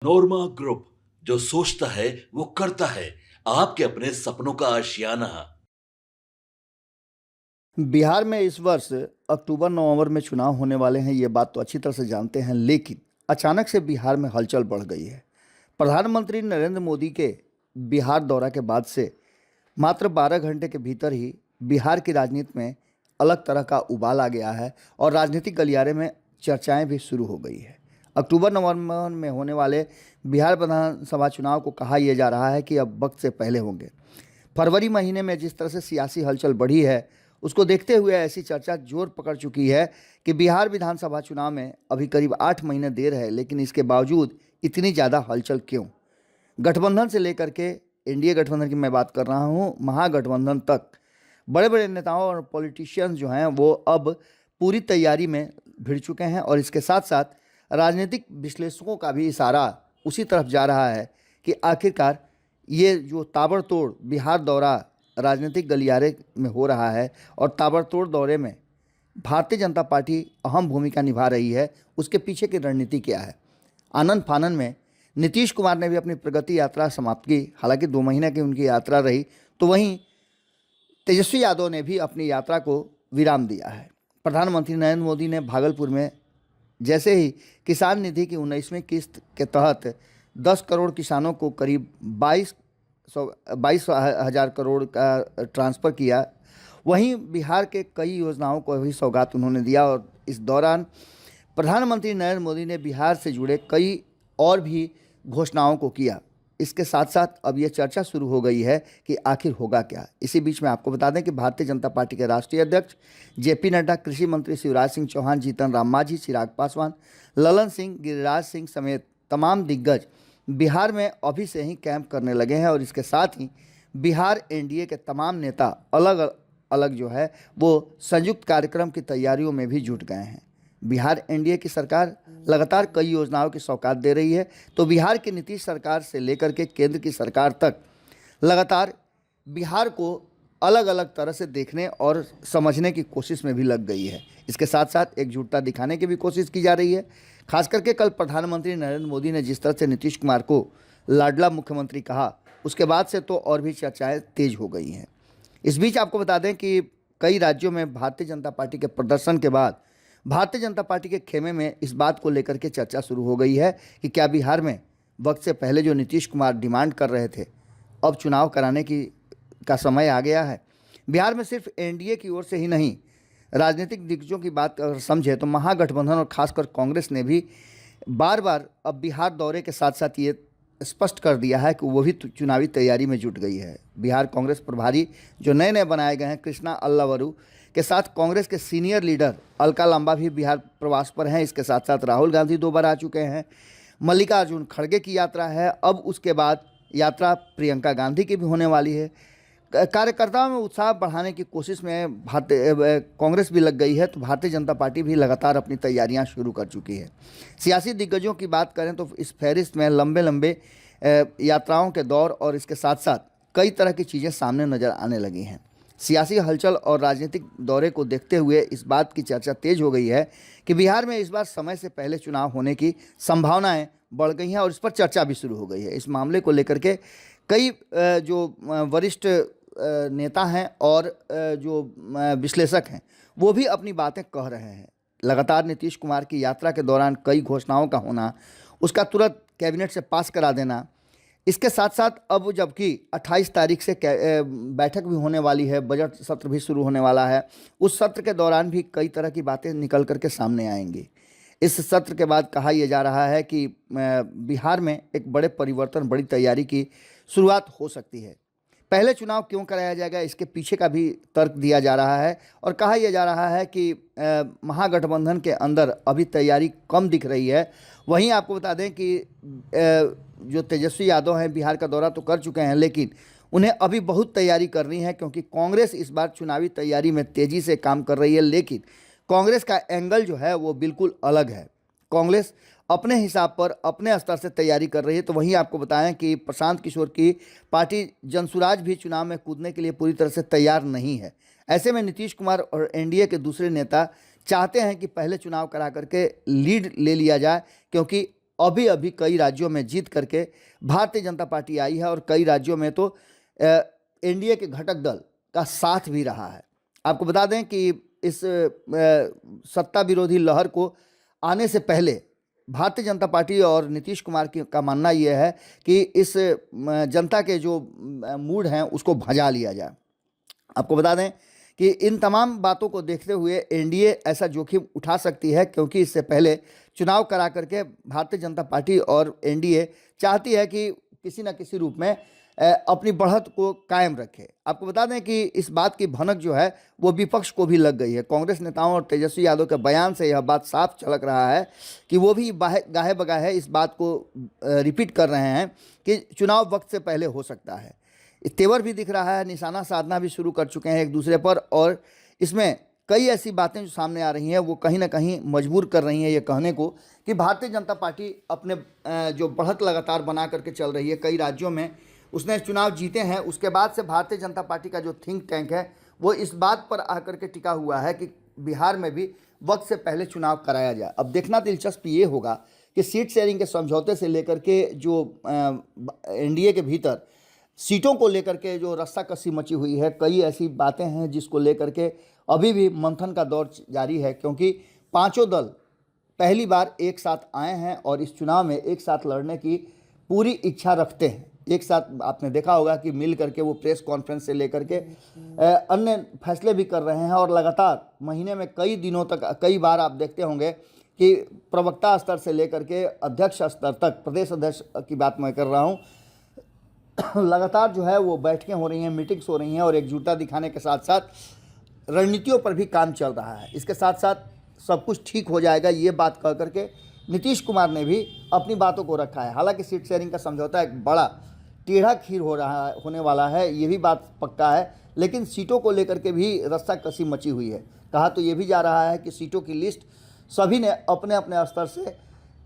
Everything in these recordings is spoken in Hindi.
नोरमा ग्रुप, जो सोचता है वो करता है। आपके अपने सपनों का आशियाना। बिहार में इस वर्ष अक्टूबर नवंबर में चुनाव होने वाले हैं, ये बात तो अच्छी तरह से जानते हैं। लेकिन अचानक से बिहार में हलचल बढ़ गई है। प्रधानमंत्री नरेंद्र मोदी के बिहार दौरा के बाद से मात्र 12 घंटे के भीतर ही बिहार की राजनीति में अलग तरह का उबाल आ गया है और राजनीतिक गलियारे में चर्चाएं भी शुरू हो गई है। अक्टूबर नवंबर में होने वाले बिहार विधानसभा चुनाव को कहा यह जा रहा है कि अब वक्त से पहले होंगे। फरवरी महीने में जिस तरह से सियासी हलचल बढ़ी है, उसको देखते हुए ऐसी चर्चा जोर पकड़ चुकी है कि बिहार विधानसभा चुनाव में अभी करीब 8 महीने देर है, लेकिन इसके बावजूद इतनी ज़्यादा हलचल क्यों? गठबंधन से लेकर के एनडीए गठबंधन की मैं बात कर रहा हूँ, महागठबंधन तक बड़े बड़े नेताओं और पॉलिटिशियंस जो हैं वो अब पूरी तैयारी में भिड़ चुके हैं और इसके साथ साथ राजनीतिक विश्लेषकों का भी इशारा उसी तरफ जा रहा है कि आखिरकार ये जो ताबड़तोड़ बिहार दौरा राजनीतिक गलियारे में हो रहा है और ताबड़तोड़ दौरे में भारतीय जनता पार्टी अहम भूमिका निभा रही है, उसके पीछे की रणनीति क्या है। आनन फानन में नीतीश कुमार ने भी अपनी प्रगति यात्रा समाप्त की। हालांकि 2 महीने की उनकी यात्रा रही, तो वहीं तेजस्वी यादव ने भी अपनी यात्रा को विराम दिया है। प्रधानमंत्री नरेंद्र मोदी ने भागलपुर में जैसे ही किसान निधि की 19वीं किस्त के तहत 10 करोड़ किसानों को करीब 22,000 करोड़ का ट्रांसफ़र किया, वहीं बिहार के कई योजनाओं को भी सौगात उन्होंने दिया। और इस दौरान प्रधानमंत्री नरेंद्र मोदी ने बिहार से जुड़े कई और भी घोषणाओं को किया। इसके साथ साथ अब ये चर्चा शुरू हो गई है कि आखिर होगा क्या। इसी बीच में आपको बता दें कि भारतीय जनता पार्टी के राष्ट्रीय अध्यक्ष जेपी नड्डा, कृषि मंत्री शिवराज सिंह चौहान, जीतन राम मांझी, चिराग पासवान, ललन सिंह, गिरिराज सिंह समेत तमाम दिग्गज बिहार में अभी से ही कैंप करने लगे हैं। और इसके साथ ही बिहार एनडीए के तमाम नेता अलग अलग जो है वो संयुक्त कार्यक्रम की तैयारियों में भी जुट गए हैं। बिहार एनडीए की सरकार लगातार कई योजनाओं की सौगात दे रही है, तो बिहार की नीतीश सरकार से लेकर के केंद्र की सरकार तक लगातार बिहार को अलग अलग तरह से देखने और समझने की कोशिश में भी लग गई है। इसके साथ साथ एकजुटता दिखाने की भी कोशिश की जा रही है। खास करके कल प्रधानमंत्री नरेंद्र मोदी ने जिस तरह से नीतीश कुमार को लाडला मुख्यमंत्री कहा, उसके बाद से तो और भी चर्चाएँ तेज हो गई हैं। इस बीच आपको बता दें कि कई राज्यों में भारतीय जनता पार्टी के प्रदर्शन के बाद भारतीय जनता पार्टी के खेमे में इस बात को लेकर के चर्चा शुरू हो गई है कि क्या बिहार में वक्त से पहले जो नीतीश कुमार डिमांड कर रहे थे, अब चुनाव कराने की का समय आ गया है। बिहार में सिर्फ एनडीए की ओर से ही नहीं, राजनीतिक दिग्गजों की बात अगर समझे तो महागठबंधन और खासकर कांग्रेस ने भी बार बार अब बिहार दौरे के साथ साथ ये स्पष्ट कर दिया है कि वो भी चुनावी तैयारी में जुट गई है। बिहार कांग्रेस प्रभारी जो नए नए बनाए गए हैं, कृष्णा अल्लावरू के साथ कांग्रेस के सीनियर लीडर अलका लांबा भी बिहार प्रवास पर हैं। इसके साथ साथ राहुल गांधी 2 बार आ चुके हैं। मल्लिकार्जुन खड़गे की यात्रा है, अब उसके बाद यात्रा प्रियंका गांधी की भी होने वाली है। कार्यकर्ताओं में उत्साह बढ़ाने की कोशिश में भारतीय कांग्रेस भी लग गई है, तो भारतीय जनता पार्टी भी लगातार अपनी तैयारियां शुरू कर चुकी है। सियासी दिग्गजों की बात करें तो इस फहरिस्त में लंबे लंबे यात्राओं के दौर और इसके साथ साथ कई तरह की चीज़ें सामने नजर आने लगी हैं। सियासी हलचल और राजनीतिक दौरे को देखते हुए इस बात की चर्चा तेज हो गई है कि बिहार में इस बार समय से पहले चुनाव होने की संभावनाएं बढ़ गई हैं और इस पर चर्चा भी शुरू हो गई है। इस मामले को लेकर के कई जो वरिष्ठ नेता हैं और जो विश्लेषक हैं वो भी अपनी बातें कह रहे हैं। लगातार नीतीश कुमार की यात्रा के दौरान कई घोषणाओं का होना, उसका तुरंत कैबिनेट से पास करा देना, इसके साथ साथ अब जबकि 28 तारीख से बैठक भी होने वाली है, बजट सत्र भी शुरू होने वाला है, उस सत्र के दौरान भी कई तरह की बातें निकल करके सामने आएंगी। इस सत्र के बाद कहा यह जा रहा है कि बिहार में एक बड़े परिवर्तन, बड़ी तैयारी की शुरुआत हो सकती है। पहले चुनाव क्यों कराया जाएगा, इसके पीछे का भी तर्क दिया जा रहा है और कहा यह जा रहा है कि महागठबंधन के अंदर अभी तैयारी कम दिख रही है। वहीं आपको बता दें कि जो तेजस्वी यादव हैं बिहार का दौरा तो कर चुके हैं, लेकिन उन्हें अभी बहुत तैयारी करनी है क्योंकि कांग्रेस इस बार चुनावी तैयारी में तेज़ी से काम कर रही है। लेकिन कांग्रेस का एंगल जो है वो बिल्कुल अलग है। कांग्रेस अपने हिसाब पर अपने स्तर से तैयारी कर रही है। तो वहीं आपको बताएं कि प्रशांत किशोर की पार्टी जनसुराज भी चुनाव में कूदने के लिए पूरी तरह से तैयार नहीं है। ऐसे में नीतीश कुमार और एनडीए के दूसरे नेता चाहते हैं कि पहले चुनाव करा करके लीड ले लिया जाए, क्योंकि अभी अभी कई राज्यों में जीत करके भारतीय जनता पार्टी आई है और कई राज्यों में तो एनडीए के घटक दल का साथ भी रहा है। आपको बता दें कि इस सत्ता विरोधी लहर को आने से पहले भारतीय जनता पार्टी और नीतीश कुमार का मानना यह है कि इस जनता के जो मूड हैं उसको भजा लिया जाए। आपको बता दें कि इन तमाम बातों को देखते हुए एनडीए ऐसा जोखिम उठा सकती है, क्योंकि इससे पहले चुनाव करा करके भारतीय जनता पार्टी और एनडीए चाहती है कि किसी न किसी रूप में अपनी बढ़त को कायम रखे। आपको बता दें कि इस बात की भनक जो है वो विपक्ष को भी लग गई है। कांग्रेस नेताओं और तेजस्वी यादव के बयान से यह बात साफ झलक रहा है कि वो भी गाहे बगाहे इस बात को रिपीट कर रहे हैं कि चुनाव वक्त से पहले हो सकता है। तेवर भी दिख रहा है, निशाना साधना भी शुरू कर चुके हैं एक दूसरे पर, और इसमें कई ऐसी बातें जो सामने आ रही हैं वो कहीं ना कहीं मजबूर कर रही हैं ये कहने को कि भारतीय जनता पार्टी अपने जो बढ़त लगातार बना करके चल रही है, कई राज्यों में उसने चुनाव जीते हैं, उसके बाद से भारतीय जनता पार्टी का जो थिंक टैंक है वो इस बात पर आकर के टिका हुआ है कि बिहार में भी वक्त से पहले चुनाव कराया जाए। अब देखना दिलचस्प ये होगा कि सीट शेयरिंग के समझौते से लेकर के जो एनडीए के भीतर सीटों को लेकर के जो रस्साकसी मची हुई है, कई ऐसी बातें हैं जिसको लेकर के अभी भी मंथन का दौर जारी है, क्योंकि पांचों दल पहली बार एक साथ आए हैं और इस चुनाव में एक साथ लड़ने की पूरी इच्छा रखते हैं। एक साथ आपने देखा होगा कि मिल करके वो प्रेस कॉन्फ्रेंस से लेकर के अन्य फैसले भी कर रहे हैं, और लगातार महीने में कई दिनों तक कई बार आप देखते होंगे कि प्रवक्ता स्तर से लेकर के अध्यक्ष स्तर तक, प्रदेश अध्यक्ष की बात मैं कर रहा हूँ, लगातार जो है वो बैठकें हो रही हैं, मीटिंग्स हो रही हैं, और एकजुटता दिखाने के साथ साथ रणनीतियों पर भी काम चल रहा है। इसके साथ साथ सब कुछ ठीक हो जाएगा ये बात कह करके नीतीश कुमार ने भी अपनी बातों को रखा है। हालांकि सीट शेयरिंग का समझौता एक बड़ा टेढ़ा खीर होने वाला है, ये भी बात पक्का है, लेकिन सीटों को लेकर के भी रस्साकसी मची हुई है। कहा तो ये भी जा रहा है कि सीटों की लिस्ट सभी ने अपने अपने स्तर से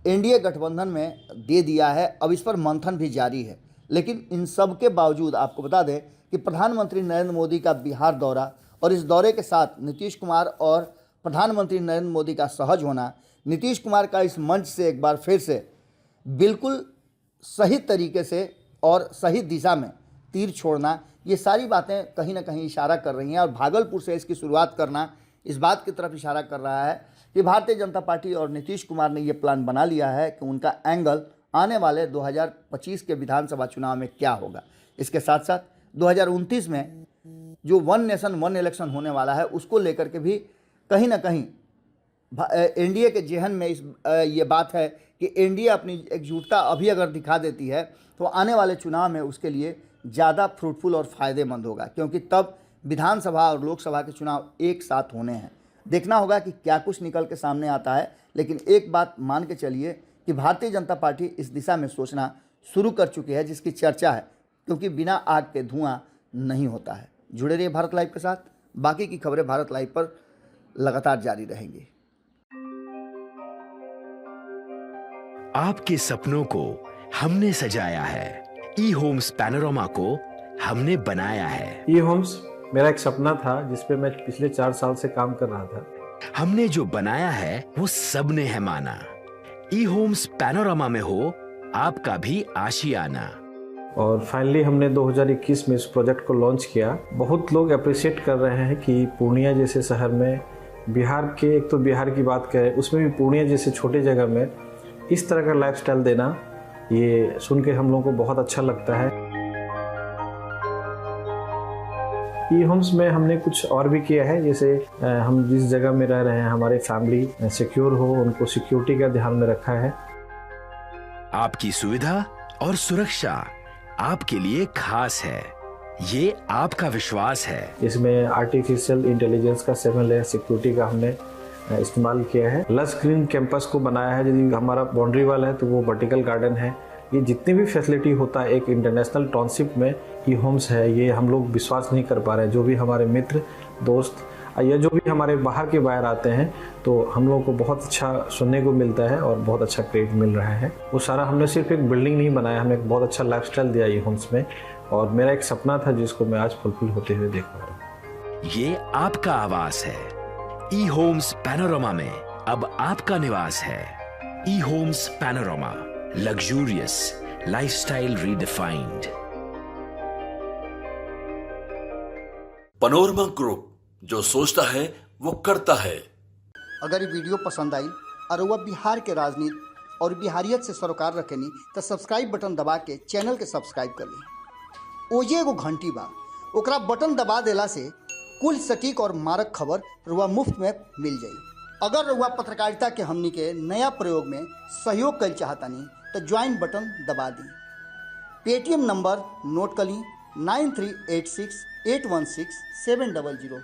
एनडीए गठबंधन में दे दिया है। अब इस पर मंथन भी जारी है, लेकिन इन सब के बावजूद आपको बता दें कि प्रधानमंत्री नरेंद्र मोदी का बिहार दौरा और इस दौरे के साथ नीतीश कुमार और प्रधानमंत्री नरेंद्र मोदी का सहज होना, नीतीश कुमार का इस मंच से एक बार फिर से बिल्कुल सही तरीके से और सही दिशा में तीर छोड़ना, ये सारी बातें कहीं ना कहीं इशारा कर रही हैं। और भागलपुर से इसकी शुरुआत करना इस बात की तरफ इशारा कर रहा है कि भारतीय जनता पार्टी और नीतीश कुमार ने ये प्लान बना लिया है कि उनका एंगल आने वाले 2025 के विधानसभा चुनाव में क्या होगा। इसके साथ साथ 2029 में जो वन नेशन वन इलेक्शन होने वाला है उसको लेकर के भी कहीं ना कहीं एनडीए के जेहन में ये बात है कि एनडीए अपनी एकजुटता अभी अगर दिखा देती है तो आने वाले चुनाव में उसके लिए ज़्यादा फ्रूटफुल और फ़ायदेमंद होगा, क्योंकि तब विधानसभा और लोकसभा के चुनाव एक साथ होने हैं। देखना होगा कि क्या कुछ निकल के सामने आता है, लेकिन एक बात मान के चलिए कि भारतीय जनता पार्टी इस दिशा में सोचना शुरू कर चुकी है, जिसकी चर्चा है, क्योंकि बिना आग के धुआं नहीं होता है। जुड़े रहिए भारत लाइव के साथ, बाकी की खबरें भारत लाइव पर लगातार जारी रहेंगी। आपके सपनों को हमने सजाया है, ई होम्स पैनोरामा को हमने बनाया है। ई होम्स मेरा एक सपना था जिस पे मैं पिछले 4 साल से काम कर रहा था। हमने जो बनाया है वो सबने है माना। ई होम्स पैनोरामा में हो आपका भी आशियाना। और फाइनली हमने 2021 में इस प्रोजेक्ट को लॉन्च किया। बहुत लोग अप्रिशिएट कर रहे हैं कि पूर्णिया जैसे शहर में, बिहार के, एक तो बिहार की बात करें उसमें भी पूर्णिया जैसे छोटे जगह में इस तरह का लाइफस्टाइल देना, ये सुन के हम लोगों को बहुत अच्छा लगता है। ई होम्स में हमने कुछ और भी किया है, जैसे हम जिस जगह में रह रहे हैं हमारे फैमिली सिक्योर हो, उनको सिक्योरिटी का ध्यान में रखा है। आपकी सुविधा और सुरक्षा आपके लिए खास है, ये आपका विश्वास है। इसमें आर्टिफिशियल इंटेलिजेंस का 7 लेयर सिक्योरिटी का हमने इस्तेमाल किया है। लस ग्रीन कैंपस को बनाया है, यदि हमारा बाउंड्री वाल है तो वो वर्टिकल गार्डन है। ये जितनी भी फैसिलिटी होता है एक इंटरनेशनल टाउनशिप में ई होम्स है, ये हम लोग विश्वास नहीं कर पा रहे हैं। जो भी हमारे मित्र दोस्त या जो भी हमारे बाहर के बाहर आते हैं तो हम लोगों को बहुत अच्छा सुनने को मिलता है और बहुत अच्छा क्रेडिट मिल रहा है। वो सारा हमने सिर्फ एक बिल्डिंग नहीं बनाया, हमने एक बहुत अच्छा लाइफस्टाइल दिया ई होम्स में, और मेरा एक सपना था जिसको मैं आज फुलफिल होते हुए देख पा रहा हूँ। ये आपका आवास है। ई होम्स पैनोरामा में अब आपका निवास है। E-Homes Panorama, luxurious lifestyle redefined. Panorama group, जो सोचता है वो करता है। अगर ये वीडियो पसंद आई और वह बिहार के राजनीति और बिहारियत से सरोकार रखेनी तो सब्सक्राइब बटन दबा के चैनल के सब्सक्राइब कर ली। ओजे एगो घंटी बा, ओकरा बटन दबा देला से कुल सटीक और मारक खबर रुआ मुफ्त में मिल जाई। अगर रुआ पत्रकारिता के हमनी के नया प्रयोग में सहयोग कर चाहतानी तो ज्वाइन बटन दबा दी। पेटीएम नंबर नोट कर ली 9386816700।